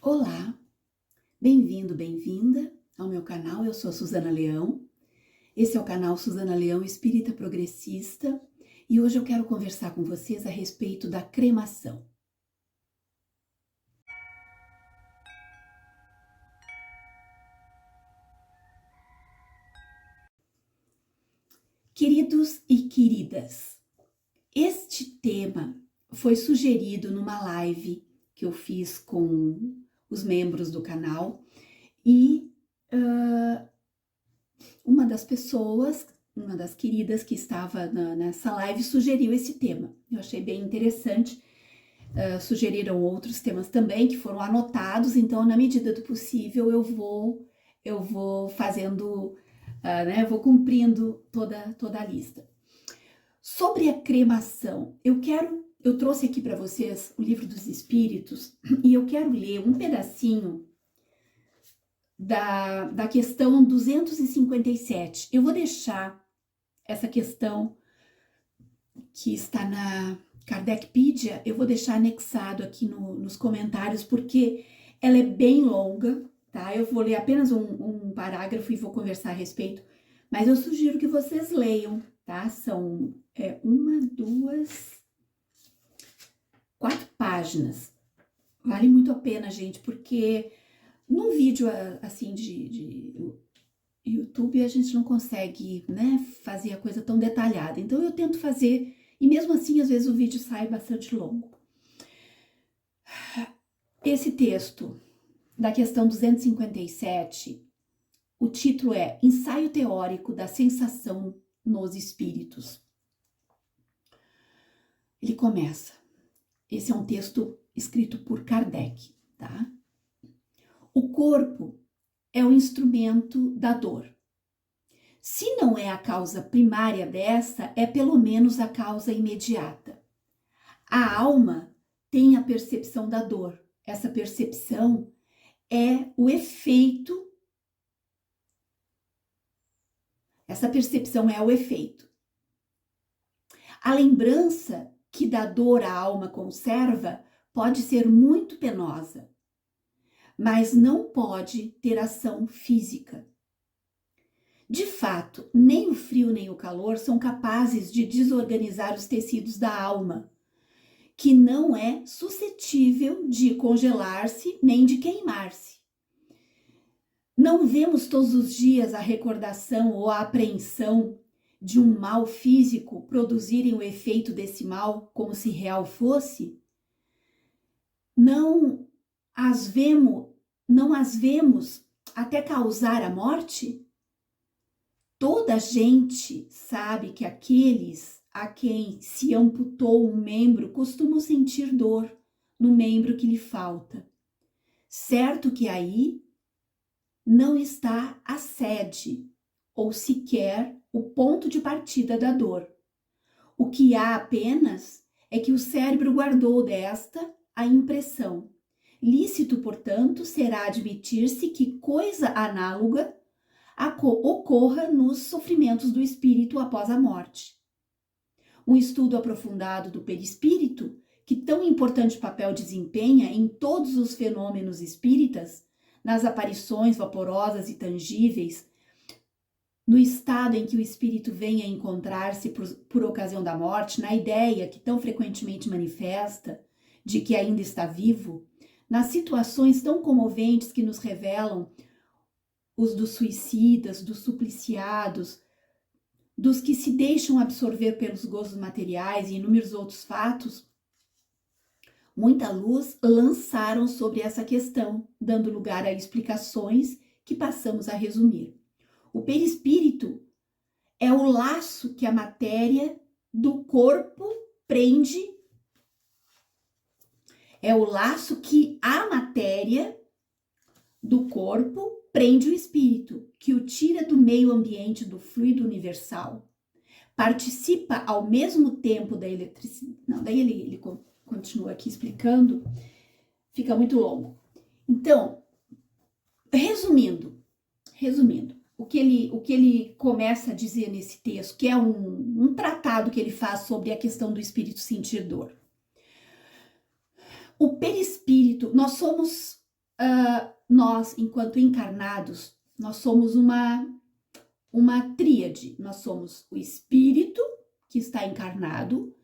Olá, bem-vindo, bem-vinda ao meu canal. Eu sou a Suzana Leão. Esse é o canal Suzana Leão Espírita Progressista e hoje eu quero conversar com vocês a respeito da cremação. Queridos e queridas, este tema foi sugerido numa live que eu fiz com os membros do canal e uma das pessoas, uma das queridas que estava nessa live sugeriu esse tema. Eu achei bem interessante. Sugeriram outros temas também que foram anotados, então na medida do possível eu vou fazendo, vou cumprindo toda a lista. Sobre a cremação, eu trouxe aqui para vocês o Livro dos Espíritos e eu quero ler um pedacinho da questão 257. Eu vou deixar essa questão que está na Kardecpedia, eu vou deixar anexado aqui nos comentários, porque ela é bem longa, tá? Eu vou ler apenas um parágrafo e vou conversar a respeito, mas eu sugiro que vocês leiam, tá? São 4 páginas. Vale muito a pena, gente, porque num vídeo assim de YouTube a gente não consegue, né, fazer a coisa tão detalhada. Então eu tento fazer, e mesmo assim às vezes o vídeo sai bastante longo. Esse texto da questão 257, o título é Ensaio Teórico da Sensação nos Espíritos. Ele começa. Esse é um texto escrito por Kardec, tá? O corpo é o instrumento da dor. Se não é a causa primária desta, é pelo menos a causa imediata. A alma tem a percepção da dor. Essa percepção é o efeito. Essa percepção é o efeito. A lembrança que da dor a alma conserva pode ser muito penosa, mas não pode ter ação física. De fato, nem o frio nem o calor são capazes de desorganizar os tecidos da alma, que não é suscetível de congelar-se nem de queimar-se. Não vemos todos os dias a recordação ou a apreensão de um mal físico produzirem o efeito desse mal como se real fosse? Não as vemos até causar a morte? Toda a gente sabe que aqueles a quem se amputou um membro costumam sentir dor no membro que lhe falta. Certo que aí não está a sede, ou sequer o ponto de partida da dor. O que há apenas é que o cérebro guardou desta a impressão. Lícito, portanto, será admitir-se que coisa análoga ocorra nos sofrimentos do espírito após a morte. Um estudo aprofundado do perispírito, que tão importante papel desempenha em todos os fenômenos espíritas, nas aparições vaporosas e tangíveis, no estado em que o espírito vem a encontrar-se por ocasião da morte, na ideia que tão frequentemente manifesta de que ainda está vivo, nas situações tão comoventes que nos revelam os dos suicidas, dos supliciados, dos que se deixam absorver pelos gozos materiais e inúmeros outros fatos, muita luz lançaram sobre essa questão, dando lugar a explicações que passamos a resumir. O perispírito é o laço que a matéria do corpo prende, é o laço que a matéria do corpo prende o espírito, que o tira do meio ambiente do fluido universal. Participa ao mesmo tempo da eletricidade. Não, daí ele continua aqui explicando, fica muito longo. Então, resumindo, o que ele começa a dizer nesse texto, que é um tratado que ele faz sobre a questão do espírito sentir dor. O perispírito, nós somos nós, enquanto encarnados, nós somos uma tríade. Nós somos o espírito que está encarnado,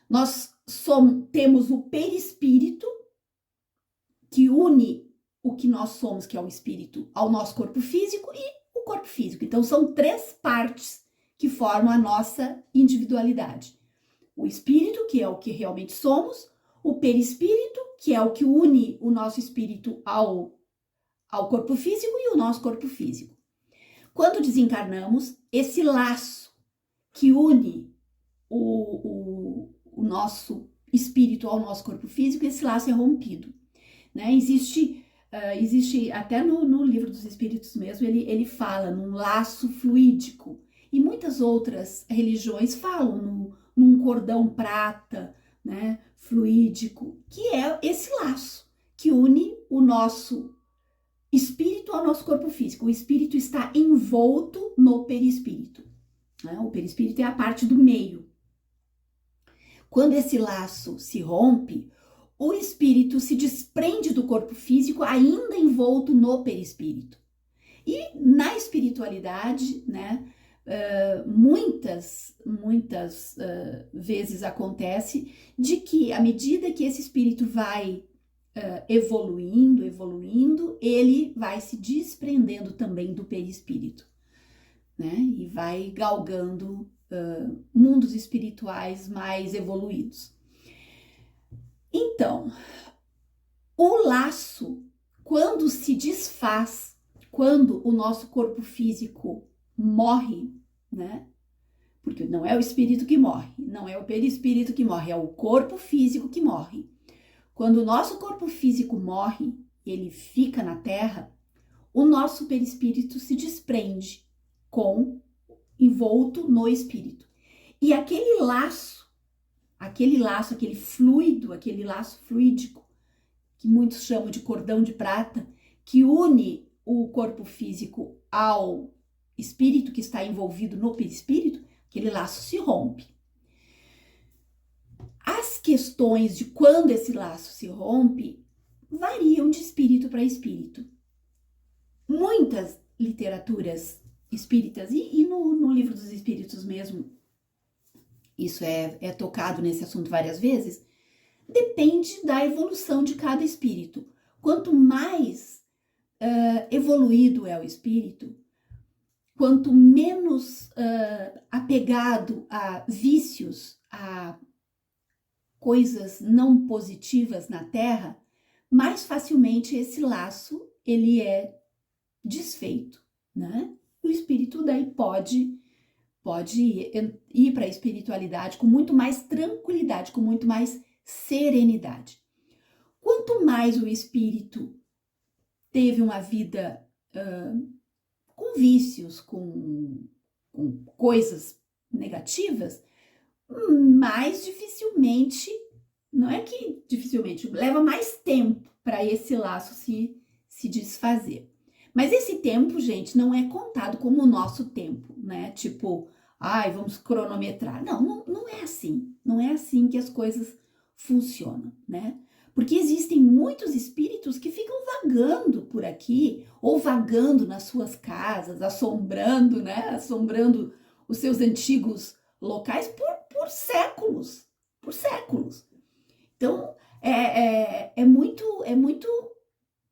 nós temos o perispírito, que une o que nós somos, que é o espírito, ao nosso corpo físico, e o corpo físico. Então, são 3 partes que formam a nossa individualidade. O espírito, que é o que realmente somos, o perispírito, que é o que une o nosso espírito ao corpo físico, e o nosso corpo físico. Quando desencarnamos, esse laço que une o nosso espírito ao nosso corpo físico, esse laço é rompido, né? Existe até no livro dos Espíritos mesmo, ele fala num laço fluídico, e muitas outras religiões falam num cordão prata, né, fluídico, que é esse laço que une o nosso espírito ao nosso corpo físico. O espírito está envolto no perispírito, né? O perispírito é a parte do meio. Quando esse laço se rompe, o espírito se desprende do corpo físico, ainda envolto no perispírito. E na espiritualidade, né, muitas vezes acontece de que, à medida que esse espírito vai evoluindo, ele vai se desprendendo também do perispírito, né, e vai galgando mundos espirituais mais evoluídos. Então, o laço, quando se desfaz, quando o nosso corpo físico morre, né? Porque não é o espírito que morre, não é o perispírito que morre, é o corpo físico que morre. Quando o nosso corpo físico morre, ele fica na Terra, o nosso perispírito se desprende envolto no espírito. E aquele laço, aquele fluido, aquele laço fluídico, que muitos chamam de cordão de prata, que une o corpo físico ao espírito que está envolvido no perispírito, aquele laço se rompe. As questões de quando esse laço se rompe variam de espírito para espírito. Muitas literaturas espíritas, e no livro dos Espíritos mesmo, isso é tocado nesse assunto várias vezes, depende da evolução de cada espírito. Quanto mais evoluído é o espírito, quanto menos apegado a vícios, a coisas não positivas na Terra, mais facilmente esse laço ele é desfeito, né? O espírito daí pode ir para a espiritualidade com muito mais tranquilidade, com muito mais serenidade. Quanto mais o espírito teve uma vida com vícios, com coisas negativas, mais dificilmente, não é que dificilmente, leva mais tempo para esse laço se desfazer. Mas esse tempo, gente, não é contado como o nosso tempo, né? Tipo, vamos cronometrar. Não é assim. Não é assim que as coisas funcionam, né? Porque existem muitos espíritos que ficam vagando por aqui, ou vagando nas suas casas, assombrando, né? Assombrando os seus antigos locais por séculos. Por séculos. Então, é muito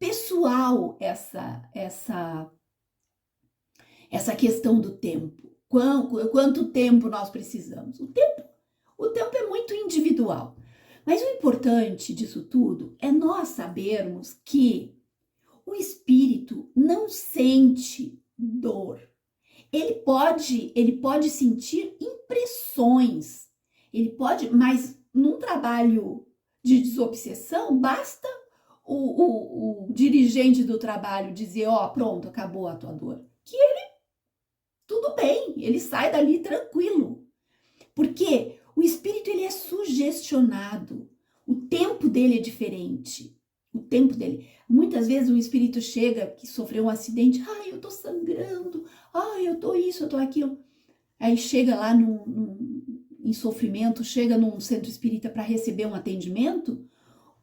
pessoal essa questão do tempo. Quanto tempo nós precisamos? O tempo é muito individual. Mas o importante disso tudo é nós sabermos que o espírito não sente dor. Ele pode sentir impressões. Mas num trabalho de desobsessão, basta o dirigente do trabalho dizer, pronto, acabou a tua dor. Que tudo bem, ele sai dali tranquilo. Porque o espírito, ele é sugestionado. O tempo dele é diferente. O tempo dele. Muitas vezes o espírito chega, que sofreu um acidente, eu tô sangrando, eu tô isso, eu tô aquilo. Aí chega lá em sofrimento, chega num centro espírita para receber um atendimento,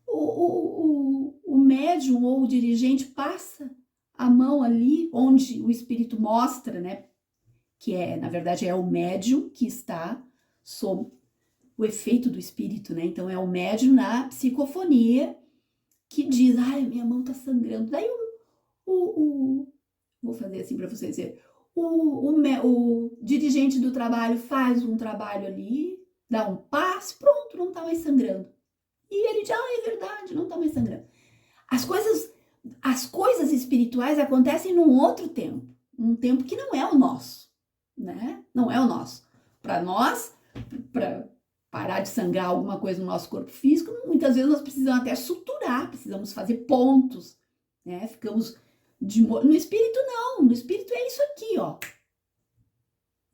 o médium ou o dirigente passa a mão ali, onde o espírito mostra, né? Que na verdade, é o médium que está sob o efeito do espírito, né? Então, é o médium na psicofonia que diz, ai, minha mão tá sangrando. Daí, vou fazer assim para vocês verem, o dirigente do trabalho faz um trabalho ali, dá um passo, pronto, não tá mais sangrando. E ele diz, é verdade, não tá mais sangrando. As coisas espirituais acontecem num outro tempo, um tempo que não é o nosso, né? Não é o nosso. Para nós, para parar de sangrar alguma coisa no nosso corpo físico, muitas vezes nós precisamos até suturar, precisamos fazer pontos, né? Ficamos no espírito não, no espírito é isso aqui, ó.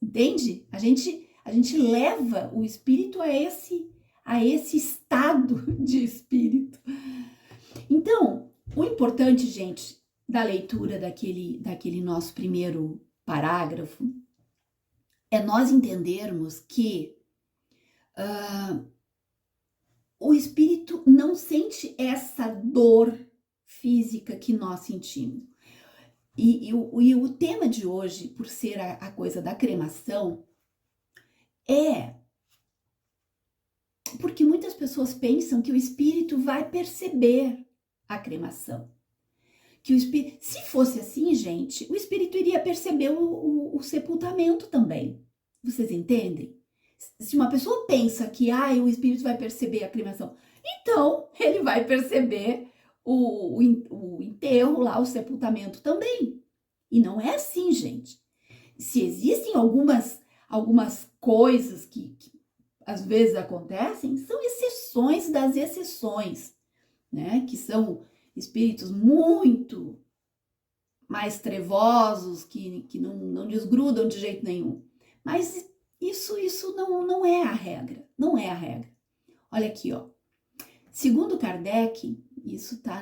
Entende? A gente leva o espírito a esse estado de espírito. Então, o importante, gente, da leitura daquele nosso primeiro parágrafo é nós entendermos que o espírito não sente essa dor física que nós sentimos. E o tema de hoje, por ser a coisa da cremação, é porque muitas pessoas pensam que o espírito vai perceber a cremação. Se fosse assim, gente, o espírito iria perceber o sepultamento também. Vocês entendem? Se uma pessoa pensa que o espírito vai perceber a cremação, então ele vai perceber o enterro lá, o sepultamento também. E não é assim, gente. Se existem algumas coisas que às vezes acontecem, são exceções das exceções, né? Que são espíritos muito mais trevosos, que não desgrudam de jeito nenhum. Mas isso não é a regra, não é a regra. Olha aqui, ó. Segundo Kardec, isso está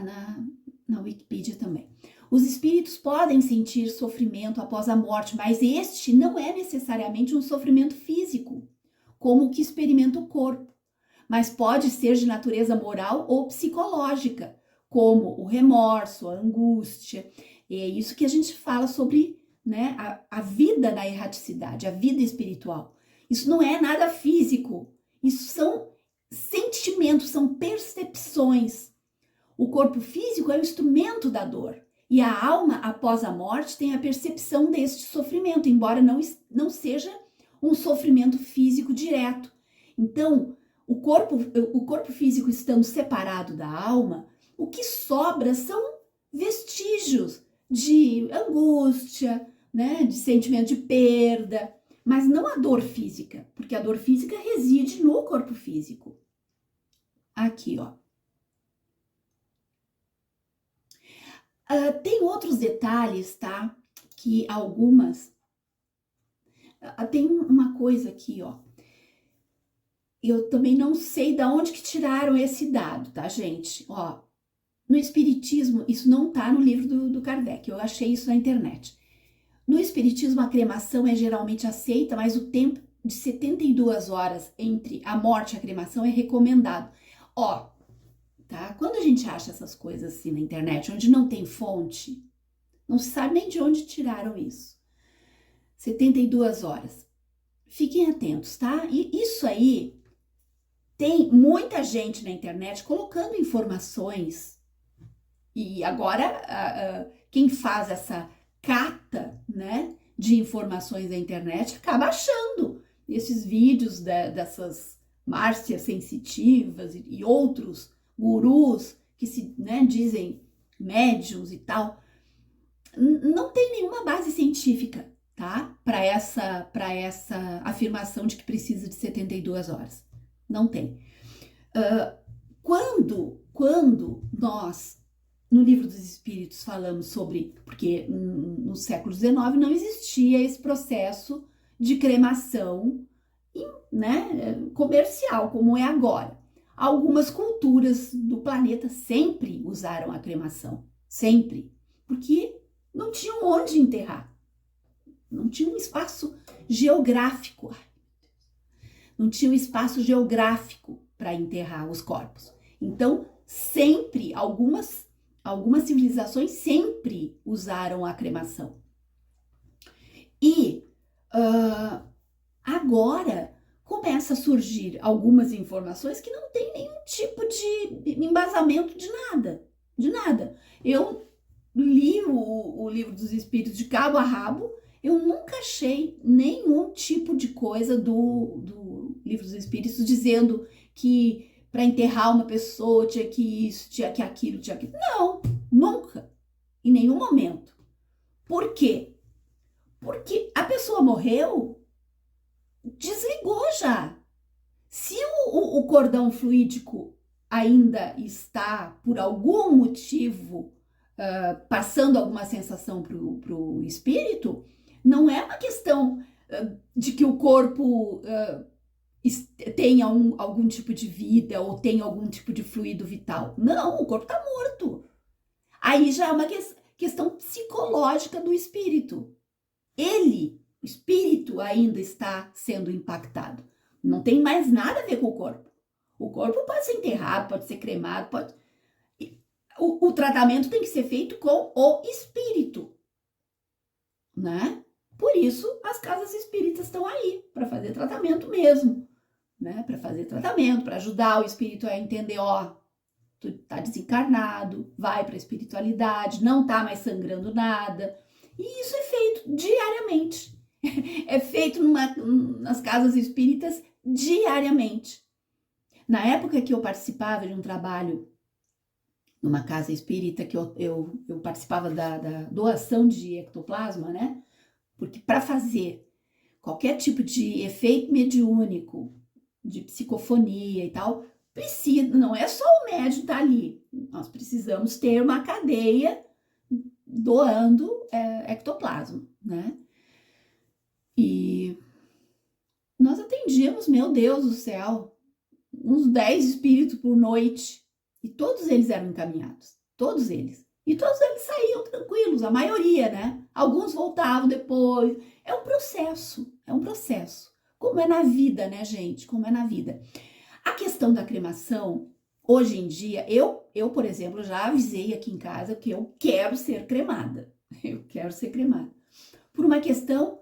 na Wikipedia também. Os espíritos podem sentir sofrimento após a morte, mas este não é necessariamente um sofrimento físico, como o que experimenta o corpo, mas pode ser de natureza moral ou psicológica, como o remorso, a angústia. E é isso que a gente fala sobre, né, a vida na erraticidade, a vida espiritual. Isso não é nada físico, isso são sentimentos, são percepções. O corpo físico é o instrumento da dor. E a alma, após a morte, tem a percepção deste sofrimento, embora não seja um sofrimento físico direto. Então, o corpo físico estando separado da alma, o que sobra são vestígios de angústia, né, de sentimento de perda, mas não a dor física, porque a dor física reside no corpo físico. Aqui, ó. Tem outros detalhes, tá? Que algumas... tem uma coisa aqui, ó. Eu também não sei de onde que tiraram esse dado, tá, gente? Ó, no Espiritismo, isso não tá no livro do Kardec, eu achei isso na internet. No Espiritismo, a cremação é geralmente aceita, mas o tempo de 72 horas entre a morte e a cremação é recomendado. Ó, tá? Quando a gente acha essas coisas assim na internet, onde não tem fonte, não se sabe nem de onde tiraram isso. 72 horas. Fiquem atentos, tá? E isso aí, tem muita gente na internet colocando informações. E agora, quem faz essa cata, né, de informações na internet acaba achando esses vídeos dessas Márcias sensitivas e outros gurus que se, né, dizem médiums e tal. Não tem nenhuma base científica, tá? Para essa afirmação de que precisa de 72 horas. Não tem. Quando nós, no Livro dos Espíritos, falamos sobre... Porque no século XIX não existia esse processo de cremação, né, comercial, como é agora. Algumas culturas do planeta sempre usaram a cremação. Sempre. Porque não tinham onde enterrar. Não tinha um espaço geográfico. Não tinha um espaço geográfico para enterrar os corpos. Então, sempre algumas Algumas civilizações sempre usaram a cremação. E agora começa a surgir algumas informações que não tem nenhum tipo de embasamento de nada, de nada. Eu li o Livro dos Espíritos de cabo a rabo, eu nunca achei nenhum tipo de coisa do Livro dos Espíritos dizendo que para enterrar uma pessoa tinha que isso, tinha que aquilo, tinha que... Não, nunca, em nenhum momento. Por quê? Porque a pessoa morreu, desligou já. Se o cordão fluídico ainda está, por algum motivo, passando alguma sensação para o espírito, não é uma questão de que o corpo tenha algum tipo de vida ou tenha algum tipo de fluido vital. Não, o corpo está morto. Aí já é uma questão psicológica do espírito. O espírito ainda está sendo impactado. Não tem mais nada a ver com o corpo. O corpo pode ser enterrado, pode ser cremado, pode... O tratamento tem que ser feito com o espírito, né? Por isso, as casas espíritas estão aí, para fazer tratamento mesmo, né? Para fazer tratamento, para ajudar o espírito a entender, ó, tu tá desencarnado, vai para a espiritualidade, não tá mais sangrando nada. E isso é feito diariamente. É feito nas casas espíritas diariamente. Na época que eu participava de um trabalho numa casa espírita, que eu participava da doação de ectoplasma, né? Porque para fazer qualquer tipo de efeito mediúnico, de psicofonia e tal, precisa, não é só o médium estar ali, nós precisamos ter uma cadeia doando ectoplasma, né? E nós atendíamos, meu Deus do céu, uns 10 espíritos por noite, e todos eles eram encaminhados, todos eles. E todos eles saíam tranquilos, a maioria, né? Alguns voltavam depois. É um processo, é um processo. Como é na vida, né, gente? Como é na vida. A questão da cremação, hoje em dia, eu, por exemplo, já avisei aqui em casa que eu quero ser cremada. Eu quero ser cremada. Por uma questão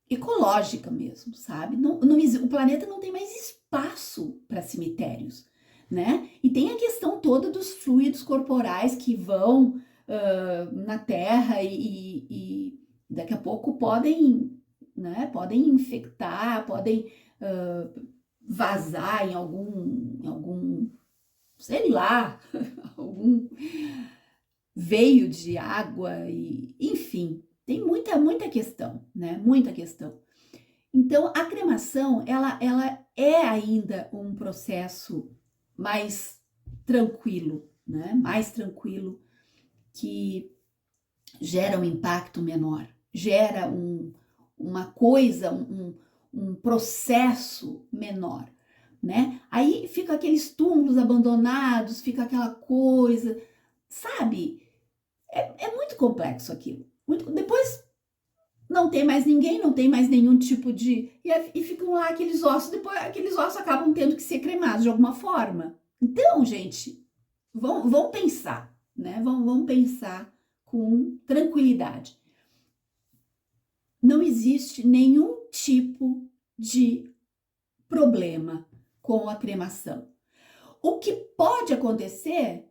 ecológica mesmo, sabe? O planeta não tem mais espaço para cemitérios, né? E tem a questão toda dos fluidos corporais que vão na Terra e daqui a pouco podem, né? Podem infectar, podem vazar em algum, sei lá, algum veio de água e, enfim, tem muita questão, né? Muita questão. Então, a cremação, ela é ainda um processo mais tranquilo, né? Mais tranquilo, que gera um impacto menor, gera uma coisa, um processo menor, né? Aí fica aqueles túmulos abandonados, fica aquela coisa, sabe? É muito complexo aquilo. Depois não tem mais ninguém, não tem mais nenhum tipo de... E ficam lá aqueles ossos, depois aqueles ossos acabam tendo que ser cremados de alguma forma. Então, gente, vão pensar, né? Vão pensar com tranquilidade. Não existe nenhum tipo de problema com a cremação. O que pode acontecer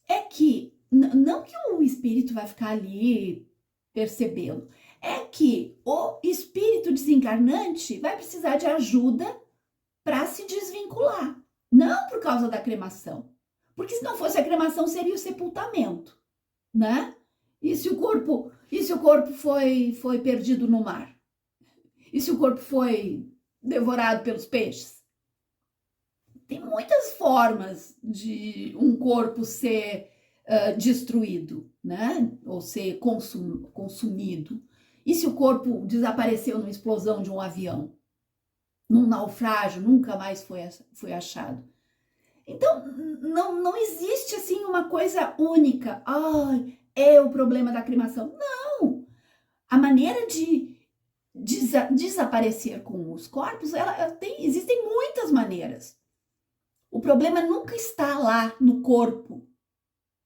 é que, não que o espírito vai ficar ali percebendo, é que o espírito desencarnante vai precisar de ajuda para se desvincular. Não por causa da cremação. Porque se não fosse a cremação, seria o sepultamento, né? E se o corpo foi perdido no mar? E se o corpo foi devorado pelos peixes? Tem muitas formas de um corpo ser destruído, né? Ou ser consumido. E se o corpo desapareceu numa explosão de um avião? Num naufrágio, nunca mais foi achado. Então, não existe assim uma coisa única. É o problema da cremação. Não! A maneira de desaparecer com os corpos, existem muitas maneiras. O problema nunca está lá no corpo.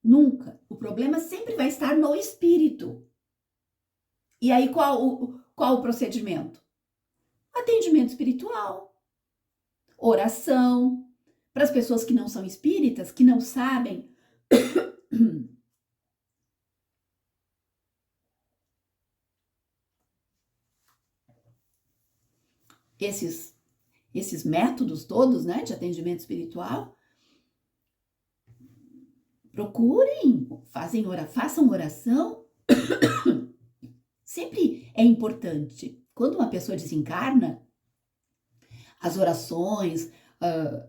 Nunca. O problema sempre vai estar no espírito. E aí, qual o procedimento? Atendimento espiritual, oração. Para as pessoas que não são espíritas, que não sabem, esses métodos todos, né, de atendimento espiritual, procurem, façam oração. Sempre é importante. Quando uma pessoa desencarna, as orações,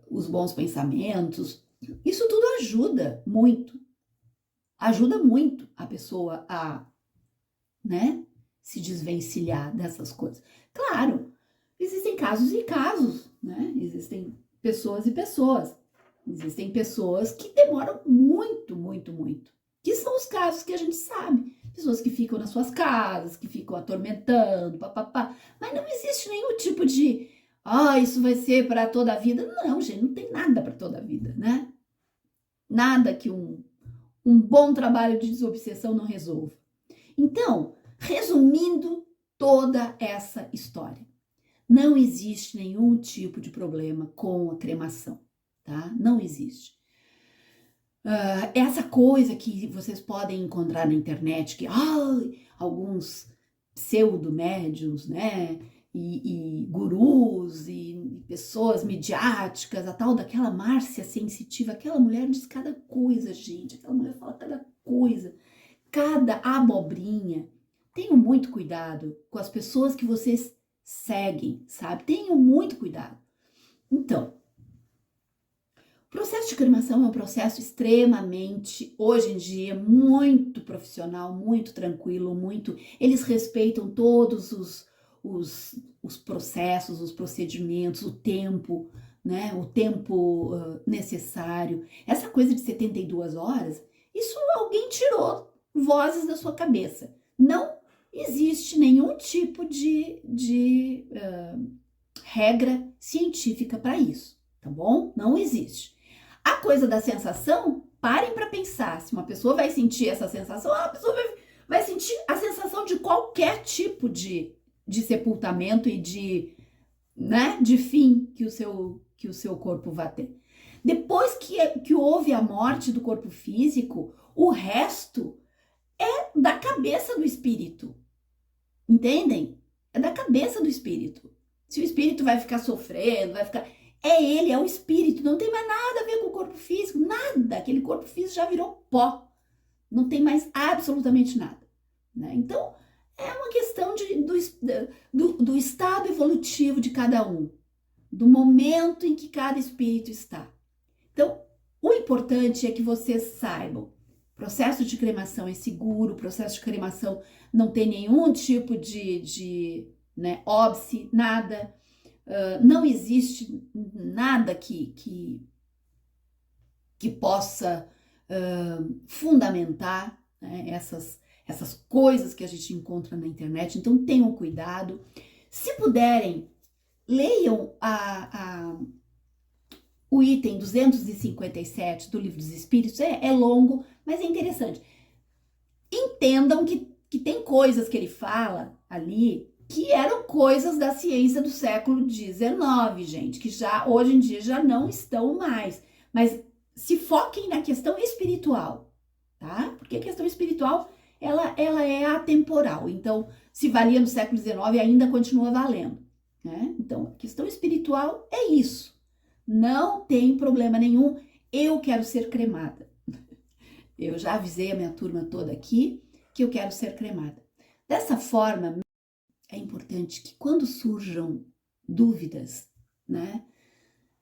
os bons pensamentos, isso tudo ajuda muito. Ajuda muito a pessoa a, né, se desvencilhar dessas coisas. Claro, existem casos e casos, né? Existem pessoas e pessoas. Existem pessoas que demoram muito, muito, muito. Que são os casos que a gente sabe. Pessoas que ficam nas suas casas, que ficam atormentando, papapá. Mas não existe nenhum tipo de, isso vai ser para toda a vida. Não, gente, não tem nada para toda a vida, né? Nada que um bom trabalho de desobsessão não resolva. Então, resumindo toda essa história, não existe nenhum tipo de problema com a cremação, tá? Não existe. Essa coisa que vocês podem encontrar na internet, que alguns pseudo-médiuns, né? E gurus e pessoas midiáticas, a tal daquela Márcia sensitiva, aquela mulher diz cada coisa, gente, aquela mulher fala cada coisa, cada abobrinha. Tenham muito cuidado com as pessoas que vocês seguem, sabe? Tenham muito cuidado. Então, o processo de cremação é um processo extremamente, hoje em dia, muito profissional, muito tranquilo, eles respeitam todos os processos, os procedimentos, o tempo, né? O tempo necessário. Essa coisa de 72 horas, isso alguém tirou vozes da sua cabeça. Não existe nenhum tipo de regra científica para isso, tá bom? Não existe. A coisa da sensação, parem para pensar. Se uma pessoa vai sentir essa sensação, a pessoa vai sentir a sensação de qualquer tipo de sepultamento e de fim que o seu corpo vai ter. Depois que houve a morte do corpo físico, o resto é da cabeça do espírito. Entendem? É da cabeça do espírito. Se o espírito vai ficar sofrendo, vai ficar... É ele, é o espírito, não tem mais nada a ver com o corpo físico, nada. Aquele corpo físico já virou pó. Não tem mais absolutamente nada, né? Então, é uma questão do estado evolutivo de cada um, do momento em que cada espírito está. Então, o importante é que vocês saibam, o processo de cremação é seguro, o processo de cremação não tem nenhum tipo de óbice, nada. Não existe nada que possa fundamentar, né, essas coisas que a gente encontra na internet. Então tenham cuidado. Se puderem, leiam o item 257 do Livro dos Espíritos. É longo, mas é interessante. Entendam que tem coisas que ele fala ali que eram coisas da ciência do século XIX, gente, que já hoje em dia já não estão mais. Mas se foquem na questão espiritual, tá? Porque a questão espiritual, ela é atemporal. Então, se valia no século XIX, ainda continua valendo, né? Então, a questão espiritual é isso. Não tem problema nenhum. Eu quero ser cremada. Eu já avisei a minha turma toda aqui que eu quero ser cremada. Dessa forma, é importante que quando surjam dúvidas, né,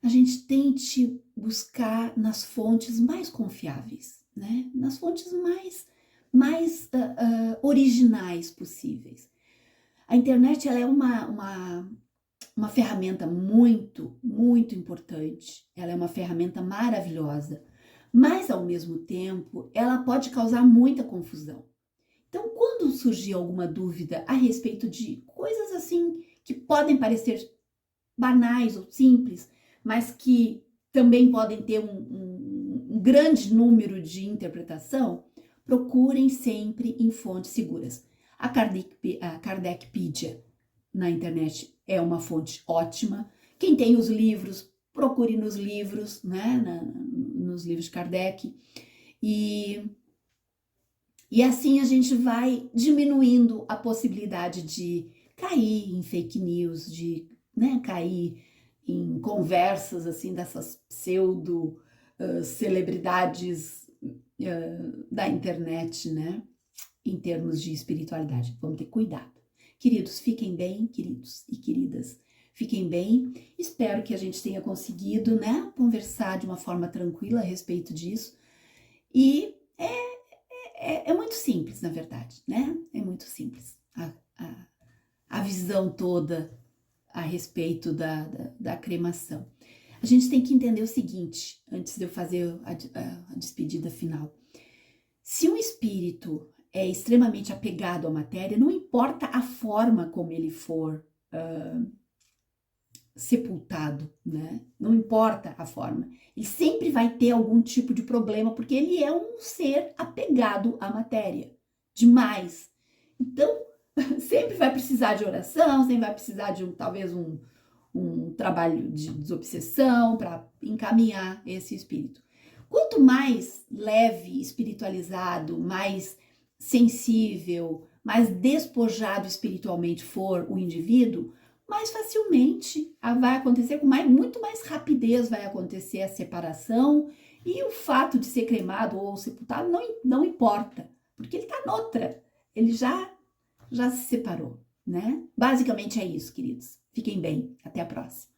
a gente tente buscar nas fontes mais confiáveis, né, nas fontes mais originais possíveis. A internet ela é uma ferramenta muito, muito importante, ela é uma ferramenta maravilhosa, mas ao mesmo tempo ela pode causar muita confusão. Então, quando surgir alguma dúvida a respeito de coisas assim que podem parecer banais ou simples, mas que também podem ter um grande número de interpretação, procurem sempre em fontes seguras. A Kardecpedia na internet é uma fonte ótima. Quem tem os livros, procure nos livros, né, nos livros de Kardec. E assim a gente vai diminuindo a possibilidade de cair em fake news, de, né, cair em conversas assim dessas pseudo celebridades da internet, né, em termos de espiritualidade. Vamos ter cuidado. Queridos, fiquem bem, queridos e queridas, fiquem bem. Espero que a gente tenha conseguido, né, conversar de uma forma tranquila a respeito disso. E é muito simples, na verdade, né? É muito simples a visão toda a respeito da cremação. A gente tem que entender o seguinte, antes de eu fazer a despedida final. Se um espírito é extremamente apegado à matéria, não importa a forma como ele for sepultado, né? Não importa a forma. Ele sempre vai ter algum tipo de problema, porque ele é um ser apegado à matéria, demais. Então, sempre vai precisar de oração, sempre vai precisar de talvez um trabalho de desobsessão para encaminhar esse espírito. Quanto mais leve, espiritualizado, mais sensível, mais despojado espiritualmente for o indivíduo, mais facilmente vai acontecer, com muito mais rapidez vai acontecer a separação, e o fato de ser cremado ou sepultado não importa, porque ele está noutra, ele já se separou, né? Basicamente é isso, queridos. Fiquem bem, até a próxima.